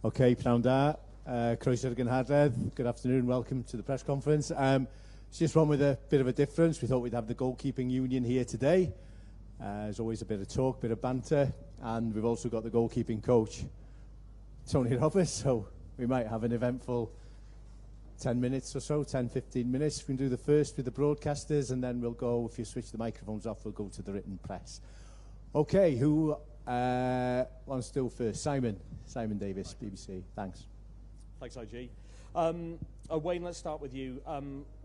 Okay, pnawn da. Croeso i'r gynhadledd. Good afternoon, welcome to the press conference. It's just one with a bit of a difference. We thought we'd have the goalkeeping union here today. There's always a bit of talk, bit of banter, and we've also got the goalkeeping coach, Tony Roberts, so we might have an eventful 10 minutes or so, 10, 15 minutes. We can do the first with the broadcasters, and then we'll go, if you switch the microphones off, we'll go to the written press. Okay, who wants to do first? Simon Davis, BBC. Thanks. Thanks, IG. Wayne, let's start with you.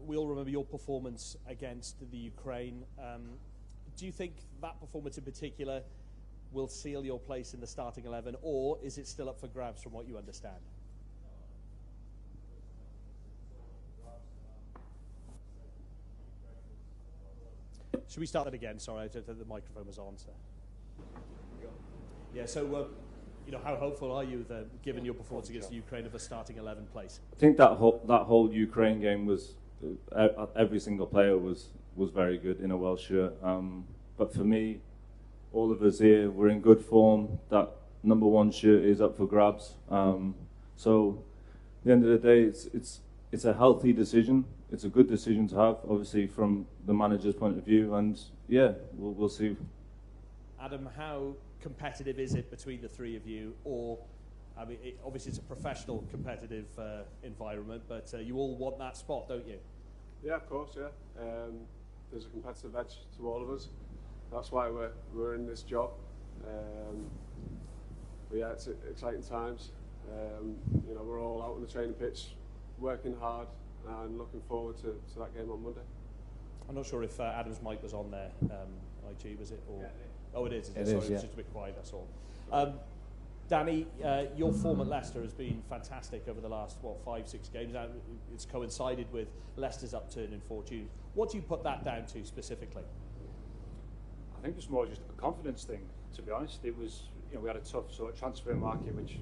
We all remember your performance against the Ukraine. Do you think that performance in particular will seal your place in the starting 11, or is it still up for grabs from what you understand? Should we start that again? Sorry, the microphone was on. So. Yeah, so you know, how hopeful are you that, given your performance against Ukraine, of a starting 11 place? I think that whole Ukraine game was every single player was very good in a Welsh shirt. But for me, all of us here, we're in good form. That number 1 shirt is up for grabs. So at the end of the day, it's a healthy decision. It's a good decision to have, obviously, from the manager's point of view. And yeah, we'll see. Adam, how competitive is it between the three of you? Or, I mean, obviously it's a professional competitive environment, but you all want that spot, don't you? Yeah, of course, yeah. There's a competitive edge to all of us. That's why we're in this job. But yeah, it's exciting times. You know, we're all out on the training pitch, working hard, and looking forward to that game on Monday. I'm not sure if Adam's mic was on there. IG, was it? Or? Yeah, Oh, it is. It Sorry, is, it was just a bit quiet, that's all. Danny, your form at Leicester has been fantastic over the last, 5-6 games. It's coincided with Leicester's upturn in fortune. What do you put that down to specifically? I think it's more just a confidence thing, to be honest. It was, you know, we had a tough sort of transfer market, which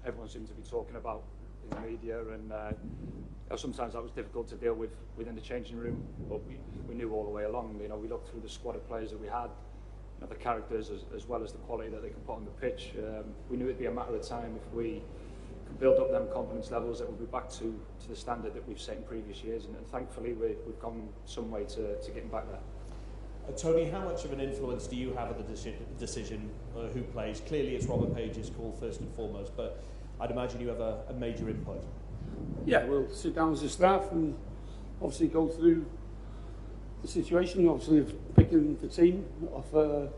everyone seemed to be talking about in the media, and sometimes that was difficult to deal with within the changing room. But we knew all the way along. You know, we looked through the squad of players that we had, you know, the characters as well as the quality that they could put on the pitch. We knew it'd be a matter of time if we could build up them confidence levels that we'll be back to the standard that we've set in previous years, and thankfully we've gone some way to getting back there. Tony, how much of an influence do you have of the decision who plays? Clearly it's Robert Page's call first and foremost, but I'd imagine you have a major input. Yeah, we'll sit down as a staff and obviously go through the situation, obviously of picking the team off the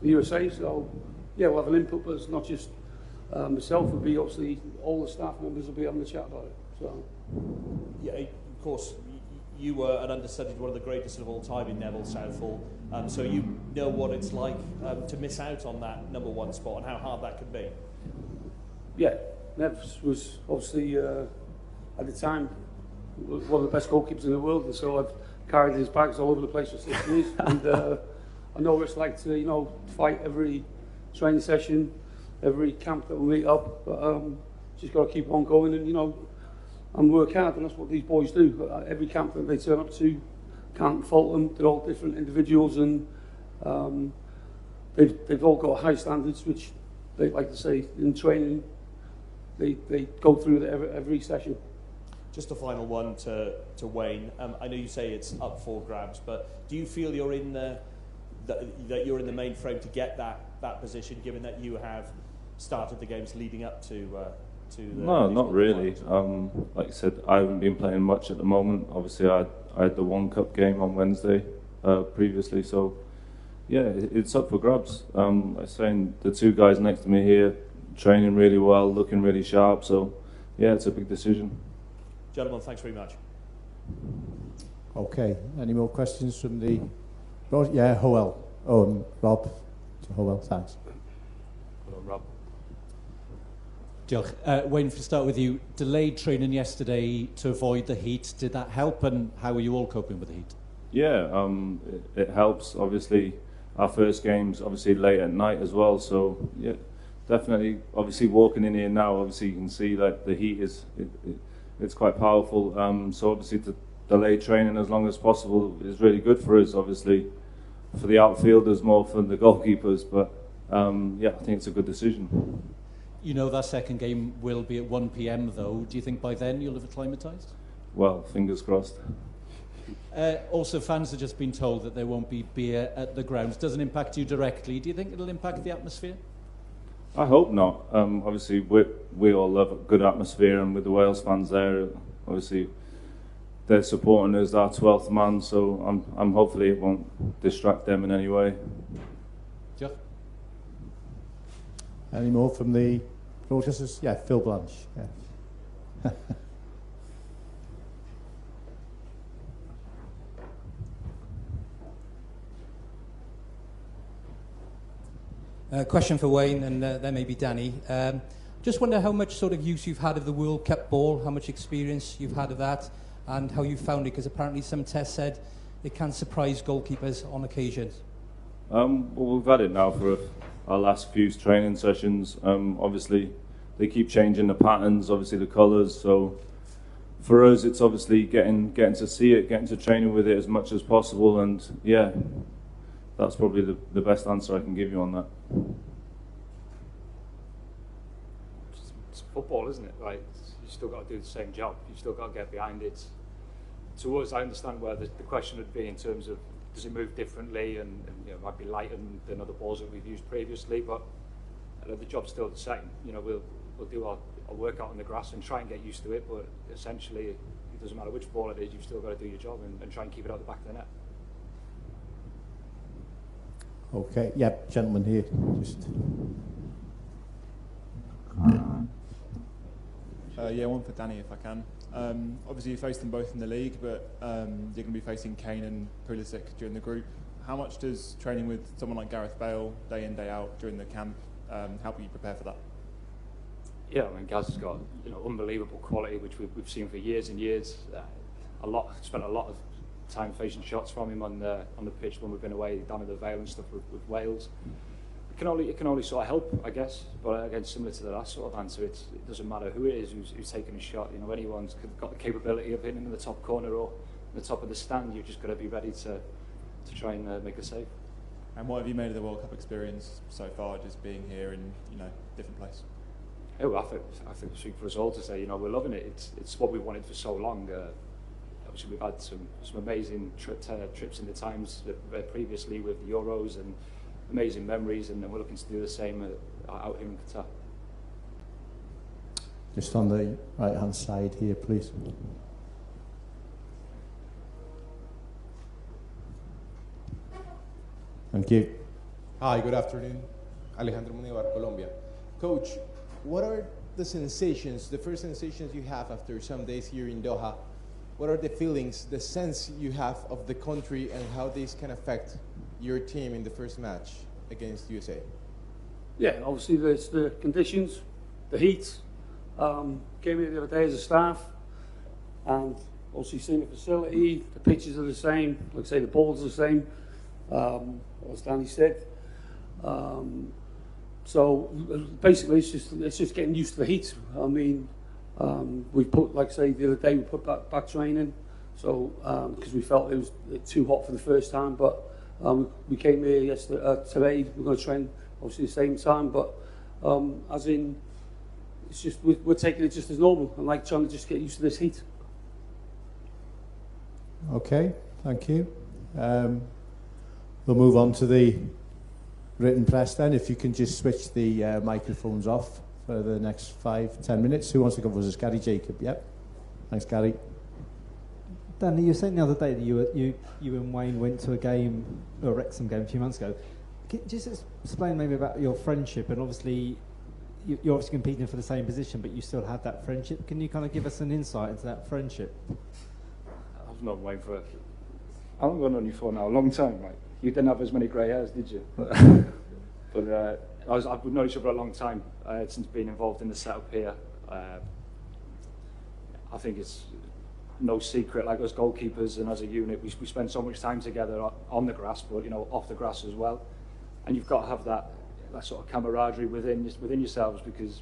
USA. So yeah, we'll have an input, but it's not just myself. It'll be obviously all the staff members will be having a chat about it. So yeah, of course, you were an understudied, one of the greatest of all time in Neville Southall. So you know what it's like to miss out on that number 1 spot and how hard that could be. yeah, Nev was obviously at the time one of the best goalkeepers in the world, and so I've carried his bags all over the place for 6 years. And I know what it's like to, you know, fight every training session, every camp that we meet up. But just got to keep on going and, you know, and work hard, and that's what these boys do. Every camp that they turn up to, can't fault them. They're all different individuals, and they've all got high standards, which they like to say in training. They go through every session. Just a final one to Wayne. I know you say it's up for grabs, but do you feel you're in that you're in the main frame to get that position, given that you have started the games leading up to the... No, not really. Like I said, I haven't been playing much at the moment. Obviously, I had the One Cup game on Wednesday previously, so yeah, it's up for grabs. I'm saying the 2 guys next to me here, training really well, looking really sharp, so yeah, it's a big decision. Gentlemen, thanks very much. Okay, any more questions from the... Yeah, Howell. Rob. Howell, thanks. Hello, Rob. Diolch. Wayne, if we start with you, delayed training yesterday to avoid the heat, did that help, and how are you all coping with the heat? Yeah, it helps. Obviously, our first game's obviously late at night as well, so yeah, definitely. Obviously, walking in here now, obviously you can see that the heat it's quite powerful. So obviously to delay training as long as possible is really good for us. Obviously, for the outfielders more for the goalkeepers, but yeah, I think it's a good decision. You know that second game will be at 1 p.m. though. Do you think by then you'll have acclimatised? Well, fingers crossed. Also, fans have just been told that there won't be beer at the grounds. Doesn't impact you directly. Do you think it'll impact the atmosphere? I hope not. Obviously, we all love a good atmosphere, and with the Wales fans there, obviously, they're supporting us, our 12th man, so I'm hopefully it won't distract them in any way. Jeff? Any more from the broadcasters? Yeah, Phil Blanche. Yeah. Question for Wayne and then maybe Danny. Just wonder how much sort of use you've had of the World Cup ball, how much experience you've had of that, and how you found it, because apparently some tests said it can surprise goalkeepers on occasions. Well, we've had it now for our last few training sessions. Obviously, they keep changing the patterns, obviously the colours. So for us, it's obviously getting to see it, getting to training with it as much as possible. And yeah, that's probably the best answer I can give you on that. It's football, isn't it? Right? You still got to do the same job. You still got to get behind it. To us, I understand where the question would be in terms of does it move differently, and you know, it might be lighter than other balls that we've used previously, but the job's still the same. You know, we'll do our workout on the grass and try and get used to it, but essentially it doesn't matter which ball it is, you've still got to do your job and try and keep it out the back of the net. Okay, yeah, gentleman here, just. Yeah, one for Danny if I can. Obviously you faced them both in the league, but you're going to be facing Kane and Pulisic during the group. How much does training with someone like Gareth Bale, day in, day out during the camp, help you prepare for that? Yeah, I mean, Gaz has got unbelievable quality, which we've seen for years and years. Spent a lot of time facing shots from him on the pitch when we've been away down in the Vale and stuff with Wales. It can only sort of help, I guess. But again, similar to the last sort of answer, it doesn't matter who it is who's taking a shot. You know, anyone's got the capability of hitting in the top corner or in the top of the stand. You've just got to be ready to try and make a save. And what have you made of the World Cup experience so far, just being here in different place? Oh, I think it's for us all to say, we're loving it. It's what we wanted for so long. Obviously, we've had some amazing trips in the times previously with the Euros and amazing memories, and we're looking to do the same out here in Qatar. Just on the right-hand side here, please. Thank you. Hi, good afternoon. Alejandro Munivar, Colombia. Coach, what are the sensations, the first sensations you have after some days here in Doha? What are the feelings, the sense you have of the country and how this can affect your team in the first match against USA? Yeah, obviously there's the conditions, the heat. Came here the other day as a staff, and obviously seen the facility, the pitches are the same, like I say, the balls are the same, as Danny said. So basically it's just getting used to the heat. I mean, we put, like I say, the other day we put back training, so because we felt it was too hot for the first time, but we came here yesterday, today we're going to train obviously the same time, but as in it's just we're taking it just as normal and like trying to just get used to this heat. Okay, thank you. We'll move on to the written press then. If you can just switch the microphones off for the next 5-10 minutes. Who wants to go first? Gary Jacob, yep. Thanks, Gary. Danny, you were saying the other day that you and Wayne went to a game, a Wrexham game a few months ago. Can you just explain maybe about your friendship? And obviously, you're obviously competing for the same position, but you still had that friendship. Can you kind of give us an insight into that friendship? I've known Wayne for, how long have I known you for now? A long time, right? You didn't have as many grey hairs, did you? But we've known each other a long time, since being involved in the setup here. I think it's no secret, like us goalkeepers and as a unit, we spend so much time together on the grass, but off the grass as well. And you've got to have that sort of camaraderie within yourselves, because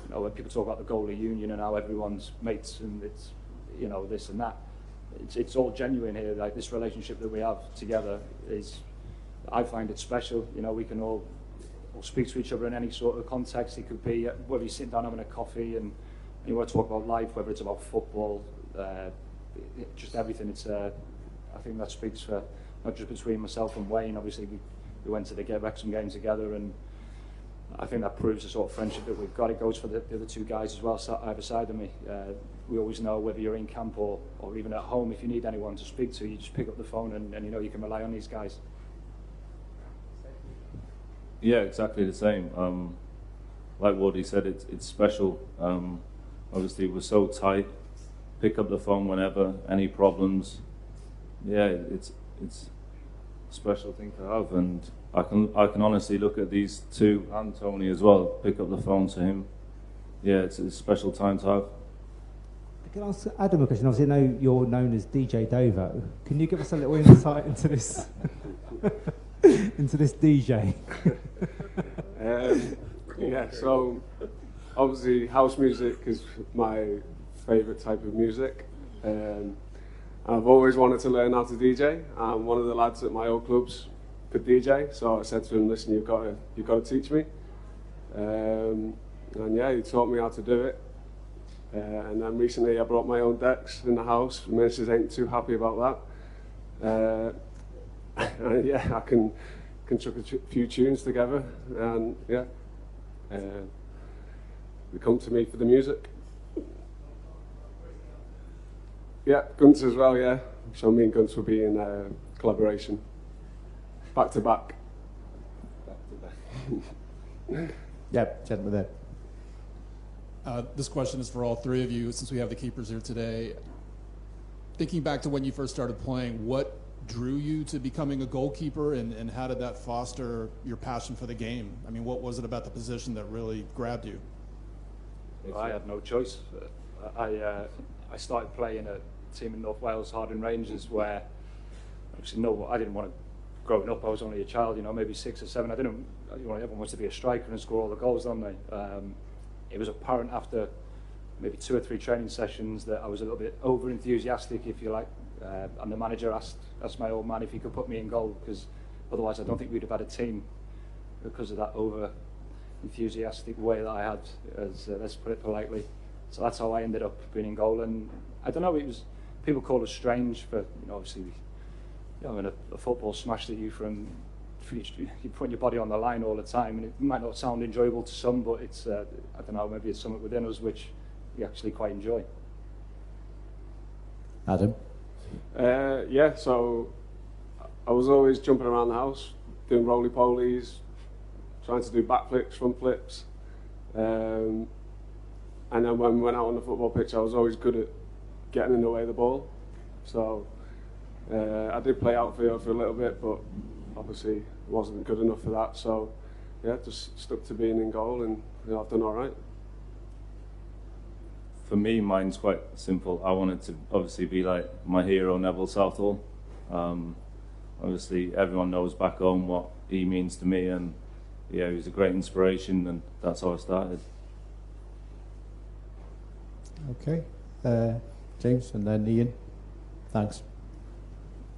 when people talk about the goalie union and how everyone's mates and it's this and that, it's all genuine here. Like this relationship that we have together I find it special. We can all we'll speak to each other in any sort of context. It could be whether you're sitting down having a coffee and you want to talk about life, whether it's about football, just everything. It's I think that speaks for not just between myself and Wayne. Obviously, we went to the Wrexham game together, and I think that proves the sort of friendship that we've got. It goes for the other two guys as well, either side of me. We always know whether you're in camp or even at home, if you need anyone to speak to, you just pick up the phone and you know you can rely on these guys. Yeah, exactly the same. Like Wardy said, it's special. Obviously, we're so tight. Pick up the phone whenever, any problems. Yeah, it's a special thing to have, and I can honestly look at these two and Tony as well. Pick up the phone to him. Yeah, it's a special time to have. Can I ask Adam a question? Obviously, I know you're known as DJ Dovo. Can you give us a little insight into this into this DJ? Yeah, so obviously house music is my favourite type of music. I've always wanted to learn how to DJ. One of the lads at my old clubs could DJ, so I said to him, "Listen, you've got to teach me." And yeah, he taught me how to do it. And then recently I brought my own decks in the house. The missus ain't too happy about that. And yeah, I can chuck a few tunes together, and yeah, they come to me for the music. Yeah, Gunter as well, yeah. So me and Gunter will be in collaboration. Back to back. Yeah, gentleman there. This question is for all three of you, since we have the keepers here today. Thinking back to when you first started playing, what drew you to becoming a goalkeeper, and how did that foster your passion for the game? I mean, what was it about the position that really grabbed you? I had no choice. I started playing at a team in North Wales, Harding Rangers, where obviously I didn't want to. Growing up, I was only a child, you know, maybe 6 or 7. Everyone wants to be a striker and score all the goals, don't they? It was apparent after maybe 2 or 3 training sessions that I was a little bit over enthusiastic, if you like. And the manager asked my old man if he could put me in goal, because otherwise I don't think we'd have had a team, because of that over enthusiastic way that I had, as let's put it politely. So that's how I ended up being in goal. And I don't know, it was, people call us strange for, you know, obviously, you know, when a football smashed at you from, you're putting your body on the line all the time, and it might not sound enjoyable to some, but it's, I don't know, maybe it's something within us which we actually quite enjoy. Adam? Yeah, so I was always jumping around the house, doing roly-polies, trying to do backflips, front flips. And then when we went out on the football pitch, I was always good at getting in the way of the ball. So I did play outfield for a little bit, but obviously wasn't good enough for that. So yeah, just stuck to being in goal, and you know, I've done all right. For me, mine's quite simple. I wanted to obviously be like my hero, Neville Southall. Obviously, everyone knows back home what he means to me, and yeah, he was a great inspiration, and that's how I started. Okay, James, and then Ian. Thanks.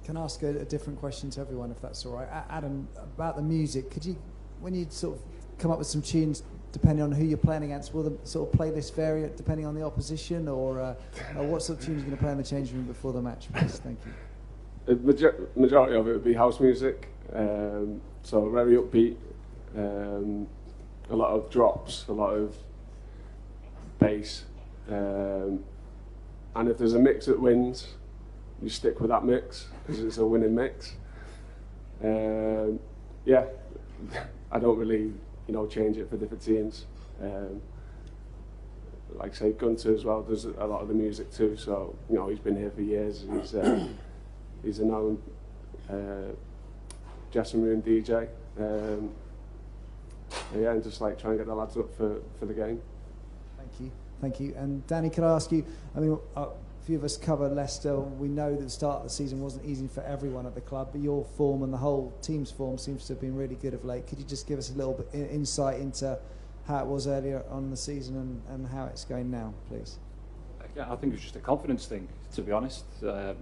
Can I ask a different question to everyone, if that's all right? Adam, about the music, could you, when you sort of come up with some tunes, depending on who you're playing against, will the sort of playlist vary depending on the opposition, or what sort of tunes are you going to play in the changing room before the match, please? Thank you. The majority of it would be house music, so very upbeat, a lot of drops, a lot of bass, and if there's a mix that wins, you stick with that mix because it's a winning mix. Yeah, I don't really, you know, change it for different teams. Like I say, Gunter as well does a lot of the music too. So you know, he's been here for years. He's a known dressing room DJ. Yeah, and just like try and get the lads up for the game. Thank you. And Danny, could I ask you? I mean, a few of us cover Leicester. We know that the start of the season wasn't easy for everyone at the club, but your form and the whole team's form seems to have been really good of late. Could you just give us a little bit insight into how it was earlier on in the season and how it's going now, please? Yeah, I think it was just a confidence thing, to be honest. You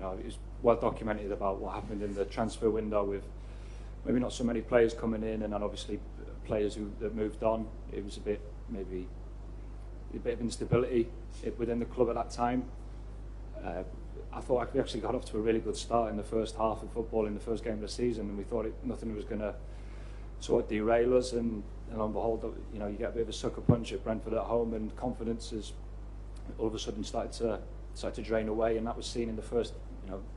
know, it was well documented about what happened in the transfer window with maybe not so many players coming in, and then obviously players that moved on. It was maybe a bit of instability within the club at that time. I thought we actually got off to a really good start in the first half of football in the first game of the season, and we thought nothing was going to sort of derail us. And lo and behold, you get a bit of a sucker punch at Brentford at home, and confidence has all of a sudden started to drain away, and that was seen in the first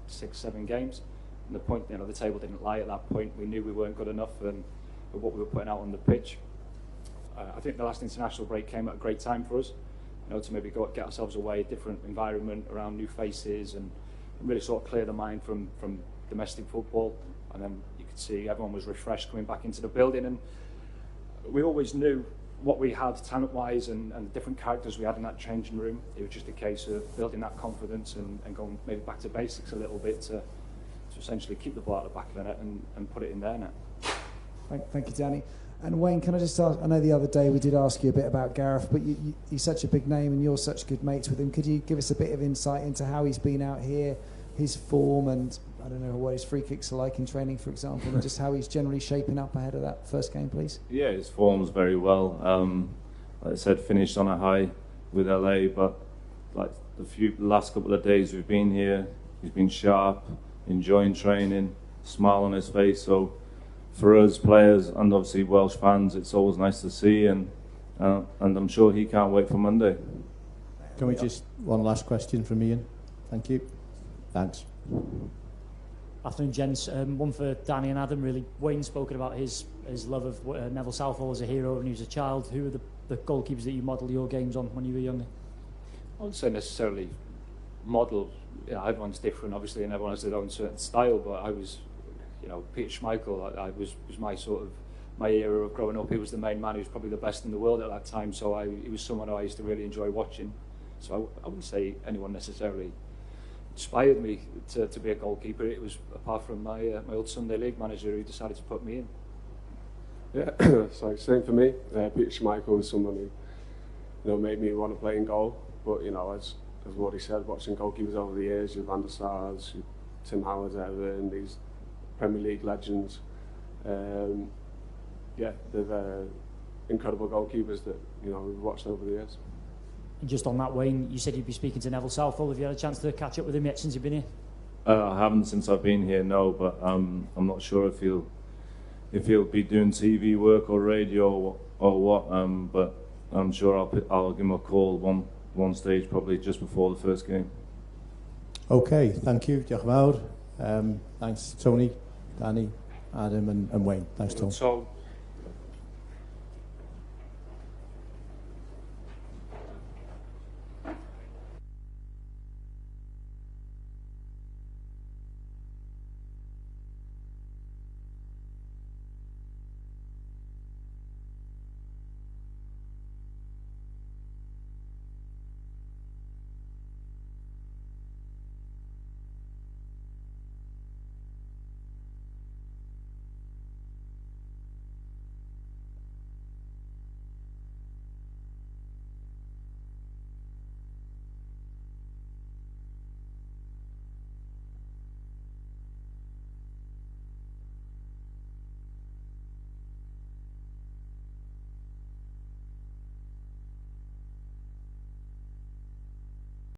6-7 games. And the point, the table didn't lie at that point. We knew we weren't good enough, and what we were putting out on the pitch. I think the last international break came at a great time for us, to maybe get ourselves away, a different environment, around new faces, and really sort of clear the mind from domestic football. And then you could see everyone was refreshed coming back into the building, and we always knew what we had talent-wise and the different characters we had in that changing room. It was just a case of building that confidence and going maybe back to basics a little bit to essentially keep the ball at the back of the net and put it in their net. Thank you, Danny. And Wayne, can I just ask, I know the other day we did ask you a bit about Gareth, but he's such a big name and you're such good mates with him. Could you give us a bit of insight into how he's been out here, his form, and I don't know what his free kicks are like in training, for example, and just how he's generally shaping up ahead of that first game, please? Yeah, his form's very well. Like I said, finished on a high with LA, but like the last couple of days we've been here, he's been sharp, enjoying training, smile on his face. So for us players and obviously Welsh fans, it's always nice to see, and I'm sure he can't wait for Monday. Can we just one last question from Ian? Thank you. Thanks. Afternoon, gents. One for Danny and Adam, really. Wayne's spoken about his love of Neville Southall as a hero when he was a child. Who are the goalkeepers that you modelled your games on when you were younger? I wouldn't say necessarily model. Everyone's different, obviously, and everyone has their own certain style, but I was, Peter Schmeichel, I was my era of growing up. He was the main man. He was probably the best in the world at that time, so he was someone who I used to really enjoy watching. So I wouldn't say anyone necessarily inspired me to be a goalkeeper. It was apart from my old Sunday League manager who decided to put me in. Yeah, so same for me. Peter Schmeichel was someone who made me want to play in goal. But as what he said, watching goalkeepers over the years, your Van der Sars, your Tim Howard, Everton, these Premier League legends. They're incredible goalkeepers that we've watched over the years. And just on that, Wayne, you said you'd be speaking to Neville Southall. Have you had a chance to catch up with him yet since you've been here? I haven't since I've been here, no, but I'm not sure if he'll be doing TV work or radio or what. But I'm sure I'll give him a call one stage, probably just before the first game. Okay, thank you. Diolch yn fawr. Thanks, Tony, Danny, Adam, and Wayne. Thanks, Tom. So